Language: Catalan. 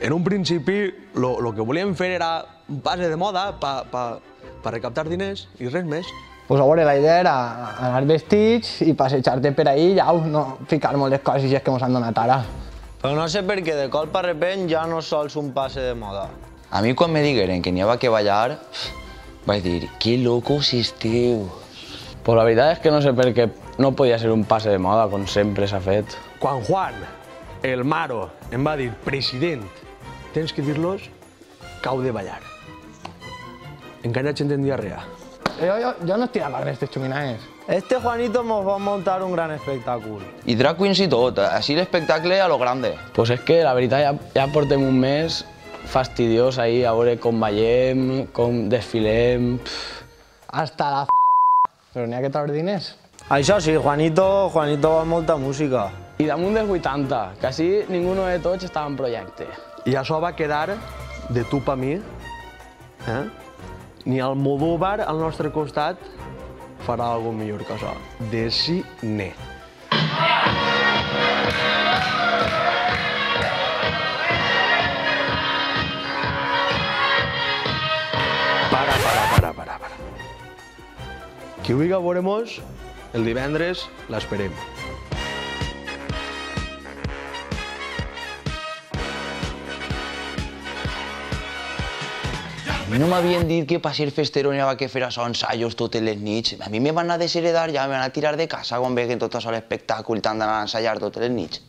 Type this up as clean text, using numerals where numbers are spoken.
En un principi, lo que volíem fer era un passe de moda per recaptar diners i res més. Pues a veure, la idea era anar vestits i passejar-te per ahí, ja, no ficar-nos les coses que ens han donat ara. Però no sé per què de colp a repent ja no sols un passe de moda. A mi quan me digueren que n'hi havia que ballar, vaig dir, que locos esteu. Pues la veritat és que no sé per què no podia ser un passe de moda, com sempre s'ha fet. Quan Juan, el Maro, em va dir, president, tens que dir-los que heu de ballar. Encara no entenia res. Jo no estirava aquestes xuminaes. Este Juanito mos va muntar un gran espectacle. I drag queens i tot, així l'espectacle a lo grande. Pues és que la veritat ja portem un mes fastidiós ahí, a veure com ballem, com desfilem... Hasta la Però n'hi ha que treure diners. Això sí, Juanito va molta música. I damunt dels 80, que així ningú de tots estava en projecte. I això va quedar de tu pa mi. Ni el Modóvar al nostre costat farà alguna millor que això. De cine. Para. Qui vulgui veure-mos, el divendres l'esperem. No m'havien dit que per ser festero n'hi havia que fer això, ensaios totes les nits. A mi me van a desheredar ja, me van a tirar de casa quan veien tot això l'espectacle i t'han d'anar a ensaiar totes les nits.